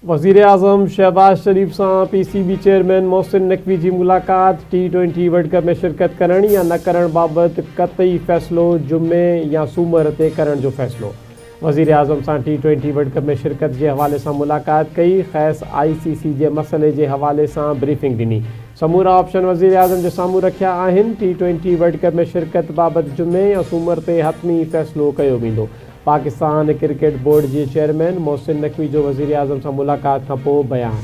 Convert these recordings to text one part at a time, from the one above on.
वज़ीर आज़म शहबाज शरीफ से PCB chairman Mohsin Naqvi की मुलाकात। T20 वर्ल्ड कप में शिरकत करण या न करण बाबत कतई फैसलो जुमे या सूमर ते करण जो फैसलो। वज़ीर आज़म से T20 वर्ल्ड कप में शिरकत के हवाले से मुलाकात कई। खैस ICC के मसले के हवाले से ब्रीफिंग दी। समूरा ऑप्शन वज़ीर आज़म के सामू रखिया आहिनि। T20 वर्ल्ड कप में शिरकत बाबत जुमे या सूमर ते हतमी फैसलो किया वेंदो। पाकिस्तान क्रिकेट बोर्ड के चेयरमैन मोहसिन नकवी जो वज़ीर आज़म से मुलाकात का बयान।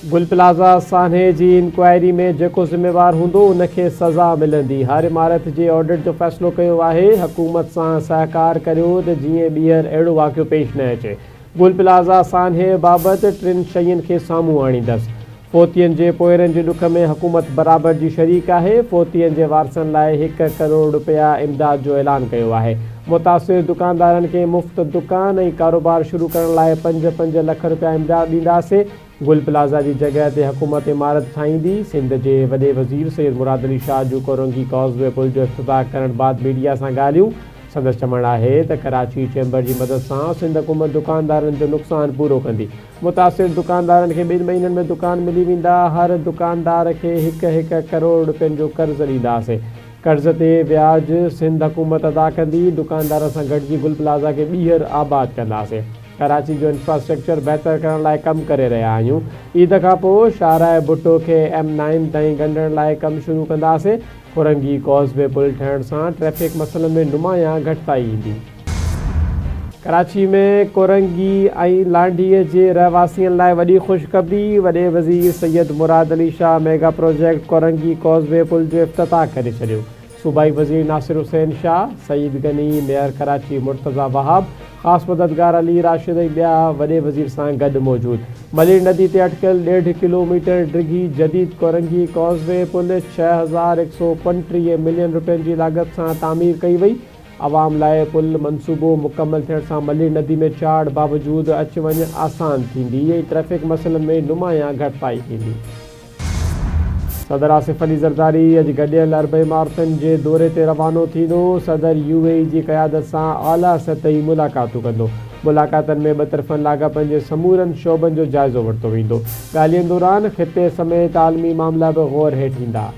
गुल प्लाज़ा सान्हे की इंक्वायरी में जो जिम्मेवार होंदो उनके सज़ा मिलंदी। हर इमारत के ऑडिट जो फैसलो किया है। हुकूमत से सहकार करो तो जिए ॿीहर अड़ो वाक़ियो पेश न अचे। गुल प्लाज़ा सान्हे बाबत 3 शयुनि के सामू आणींदस। फोतियन के पोयरन के दुख में हुकूमत बराबर की शरीक है। फोतियन के वारसन लाए 1 करोड़ रुपया इमदाद जो ऐलान किया है। मुतासिर दुकानदारन के मुफ्त दुकान और कारोबार शुरू करने लाए 5-5 लाख रुपया इमदाद दींदासीं। गुल प्लाज़ा की जगह ते हुकूमत इमारत ठाहींदी। सिंध के वॾे वज़ीर सैयद मुराद अली शाह जो कोरंगी कॉज़वे पुल जो इफ्तिताह करण बाद मीडिया से ॻाल्हियूं। संदसि चवण है तो कराची चैम्बर की मदद से सिंध हुकूमत दुकानदारन जो नुकसान पूरो कंदी। मुतासिर दुकानदारन के 2 महीनन में दुकान मिली वेंदा। हर दुकानदार के 1 करोड़ रुपयन जो कर्ज दींदासीं। कर्ज ते ब्याज सिंध हुकूमत अदा कंदी। दुकानदार से गॾिजी गुल प्लाज़ा के ॿीहर आबाद कंदासीं। कराची जो इंफ्रास्ट्रक्चर बेहतर करण लाइ कम करे रहिया आहियूं। ईद का पोइ शाहराह भुट्टो के M9 ताईं ॻंढण लाइ कम शुरू कंदासीं। कोरंगी कॉज़वे पुल ठहण से ट्रैफिक मसलन में नुमाया घटिताई ईंदी। कराची में कोरंगी और लांडीअ के रहवासियों लाइ वॾी ख़ुशख़बरी। वॾे वज़ीर सैयद मुराद अली शाह मेगा प्रोजेक्ट कोरंगी कॉज़वे पुल जो इफ्तिताह करे छॾियो। सूबाई वज़ीर नासिर हुसैन शाह, सईद गनी, मेयर कराची मुर्तज़ा वहाब, ख़ास मददगार अली राशिद ऐं ॿिया वॾे वज़ीर से गॾु मौजूद। मलिर नदी ते अटकल 1.5 किलोमीटर डिघी जदीद कोरंगी कॉज़वे पुल 6135 मिलियन रुपयन की लागत से तामीर कई वई। आवाम लाइ पुल मनसूबो मुकम्मल थियण से मलिर नदी में चाड़ बावजूद अच वञ आसान थींदी ऐं ट्रैफिक मसलन में नुमाया घटिताई थींदी। सदर आसिफ अली ज़रदारी अज गडियल अरब इमारतन के दौरे ते रवानो थींदो। सदर UAE की क़यादत से आला सतही मुलाकातूं कंदो। मुलाकातन में 2 तरफ़न लाॻापन के समूरन शोबन जो जायज़ो वरितो वेंदो। ॻाल्हियुनि दौरान खिते समेत आलमी मामला भी गौर हेठि ईंदा।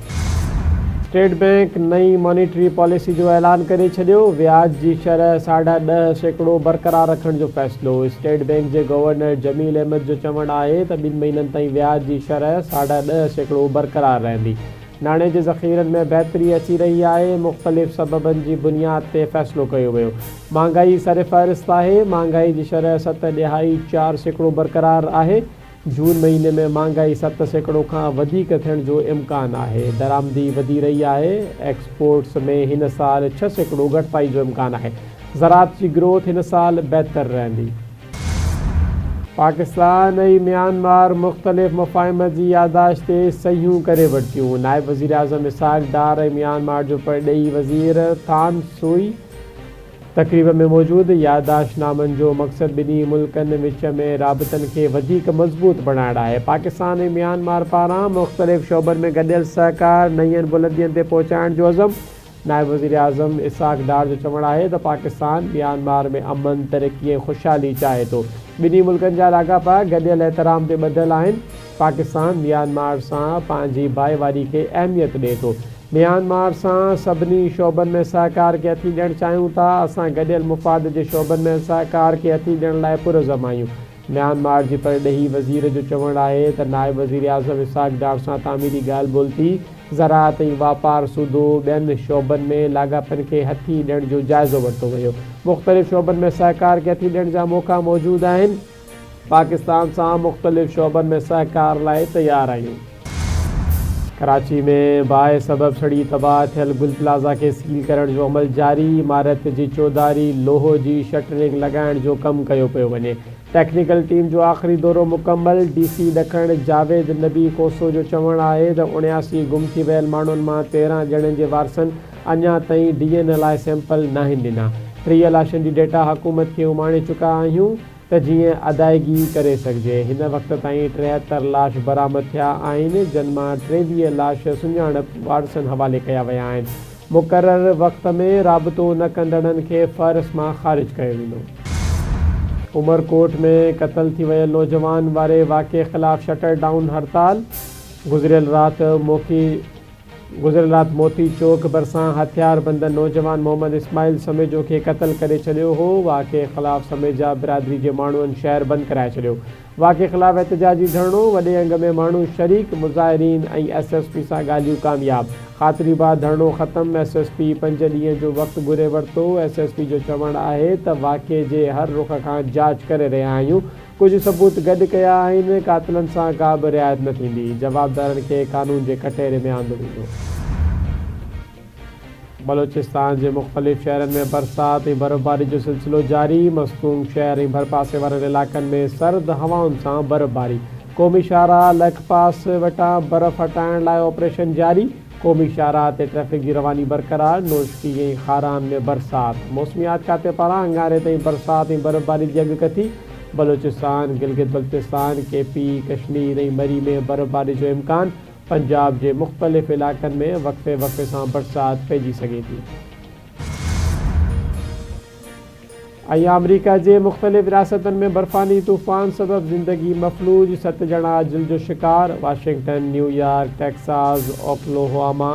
स्टेट बैंक नई मॉनिटरी पॉलिसी जो ऐलान करे छॾियो। ब्याज की शरह 10.5% बरकरार रखण जो फैसलो। स्टेट बैंक के गवर्नर जमील अहमद जो चवण है तो 2 महीनन ताईं ब्याज की शरह 10.5% बरकरार रहंदी। नाणे के ज़ख़ीरन में बेहतरी अची रही है। मुख्तलिफ सबबन की बुनियाद पर फैसलो किया वो। महंगाई सरफ़हरिस्त है। महंगाई की शरह 7.4% बरकरार है। जून महीने में महंगाई 7% का वधिक थियण जो इम्कान है। दरामदी वधी रही है। एक्सपोर्ट्स में इन साल 6% घटिताई जो इम्कान है। ज़राअत की ग्रोथ इन साल बेहतर रहंदी। पाकिस्तान और म्यांमार मुख्तलिफ मफ़ाहिम की यादाश्त ते सहियूं करे वरितियूं। नायब वज़ीर आज़म इसाक डार और म्यांमार जो परॾेही वज़ीर थान सुई तकरीब में मौजूद। यादाश्तनामन जो मकसद 2 मुल्कन विच में राबतन के वधिक मजबूत बनाइण है। पाकिस्तान और म्यांमार पारां मुख्तलिफ शोबन में गडियल सहकार नयन बुलंदियन ते पहुँचाइण जो अज़म। नायब वज़ीर आज़म इसाक डार जो चवण है तो पाकिस्तान म्यांमार में अमन, तरक्की, खुशहाली चाहे तो। 2 मुल्कन जा लाॻापा गडियल एहतराम ते ॿधल आहिनि। पाकिस्तान म्यांमार से पंहिंजी भाईवारी के अहमियत ॾे थो। म्यांमार से सभी शोबन में सहकार के हथी ॾियण चाहियूं था। असां गडियल मुफ़ाद के शोबन में सहकार के हथी ॾियण लाइ पुरज़म आहियूं। म्यांमार के परॾेही वज़ीर जो चवण है तो नायब वज़ीर आज़म इसाक डार से तामीरी ॻाल्हि ॿोल थी। ज़राअत और वापार सूदो ॿियनि शोबन में लाॻापन के हथी ॾियण जो जायज़ो वरितो वियो। मुख्तलिफ शोबन में सहकार के हथी ॾियण जा मौक़ा मौजूद आहिनि। पाकिस्तान से मुख्तलिफ शोबन में सहकार लाइ तैयार आहियूं। कराची में बाहि सबब सड़ी तबाह थियल गुल प्लाज़ा के सील करण जो अमल जारी। इमारत की चौधारी लोहो की शटरिंग लगाइण जो कम किया पियो वञे। टेक्निकल टीम जो आखिरी दौरो मुकम्मल। DC ॾखण जावेद नबी कोसो जो चवण है तो 79 गुम थी वियल माण्हुनि मां 13 ॼणनि के वारसन अञा ताईं DNA लाइ सैंपल नाहिनि ॾिना। 3 लाशन की डेटा हुकूमत के उमाणे चुका आहियूं तो जिए अदायगी करे सघिजे। इन वक्त ताईं 73 लाश बरामद थिया आहिनि, जिन मां 23 लाश सुञाणप वारसन हवाले कया विया आहिनि। मुक़रर वक्त में राबतो न कंदड़नि खे फ़हरिस्त मां ख़ारिज कयो वेंदो। उमरकोट में क़त्ल थी वियल नौजवान वारे वाक़े ख़िलाफ़ शटर डाउन हड़ताल। गुज़िरियल रात मोती चौक भरिसां हथियार बंदन नौजवान मोहम्मद इस्माइल समेजो खे क़त्ल करे छॾियो हो। वाक़े ख़िलाफ़ समेजा बिरादरी जे माण्हुनि शहर बंदि कराए छॾियो। वाक़े ख़िलाफ़ एहतजाजी धरणो, वॾे अंग में माण्हू शरीक, मुज़ाहिरीन ऐं SSP सां ॻाल्हियूं कामयाब। ख़ातिरीबाद धरणो ख़त्म, SSP 5 ॾींहं जो वक़्तु घुरे वरितो। SSP जो चवणु आहे त वाक़े जे हर रुख़ खां जांच करे रहिया आहियूं। कुझु सबूत गॾु कया आहिनि। क़ातिलनि सां का बि रिआयत न थींदी। जवाबदारनि खे कानून जे कटहरे में आंदो वेंदो। बलोचिस्तान के मुख़्तलिफ़ शहरनि में बरसात ऐं बर्फ़बारी जो सिलसिलो जारी। मस्तूम शहर ऐं भरपासे वारनि इलाक़नि में सर्द हवाउनि सां बर्फ़बारी। क़ौमी शाहराह लखपास वटां बर्फ़ हटाइण लाइ ऑपरेशन जारी। क़ौमी शाहराह ते ट्रैफ़िक की रवानी बरक़रार। नौशकी ऐं खारान में बरसात। मौसमियात खाते पारां अंगारे ताईं बरसात ऐं बर्फ़बारी जी अॻकथी। बलोचिस्तान, गिलगित बल्तिस्तान, KP, कश्मीर ऐं मरी में बर्फ़बारी जो इम्कान। पंजाब के मुख़्तलिफ़ इलाक़नि में वक़्फ़े वक़्फ़े सां बरसात पइजी सघे थी। अमेरिका के मुख़्तलिफ़ रियासतनि में बर्फ़ानी तूफ़ान सबब ज़िंदगी मफलूज, 7 ॼणा जिल जो शिकार। Washington, New York, Texas, Oklahoma,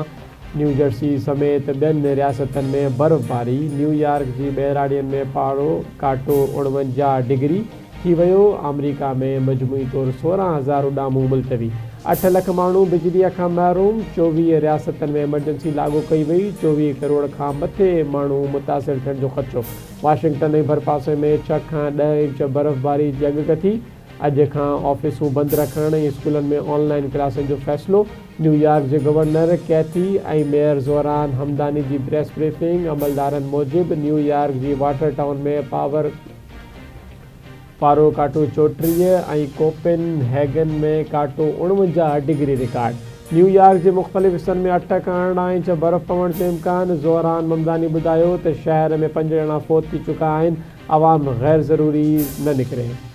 new Jersey समेत ॿियनि रियासतनि में बर्फ़बारी। न्यूयॉर्क की ॿहिराड़ियुनि में पारो काटो 49 डिग्री थी वियो। अमेरिका में मजमूई तौर 16,000 उॾामूं मुलतवी। 8 लख माण्हू बिजलीअ खां महरूम। 24 रियासतनि में एमरजेंसी लागू कई वई। 24 करोड़ खां मथे माण्हू मुतासिर थियण जो ख़दशो। वाशिंगटन ऐं भरपासे में 6 खां 10 इंच बर्फ़बारी जी अॻकथी। अॼु खां ऑफिसूं बंदि रखण ऐं स्कूलनि में ऑनलाइन क्लासनि जो फ़ैसिलो। न्यूयॉर्क जे गवर्नर कैथी ऐं मेयर ज़ोहरान हमदानी जी प्रेस ब्रीफिंग। अमलदारनि मूजिबि न्यूयॉर्क जी वाटर टाउन में पारो काटो 34 ऐं कोपेन हैगन में काटो 49 डिग्री रिकॉर्ड। न्यूयॉर्क के मुख़्तलिफ़ हिस्सनि में 8 खां 18 इंच बर्फ़ पवण जो इम्कान। ज़ोहरान हमदानी ॿुधायो त शहर में 5 ॼणा फ़ौत थी चुका आहिनि। आवाम गैर ज़रूरी न निकिरे।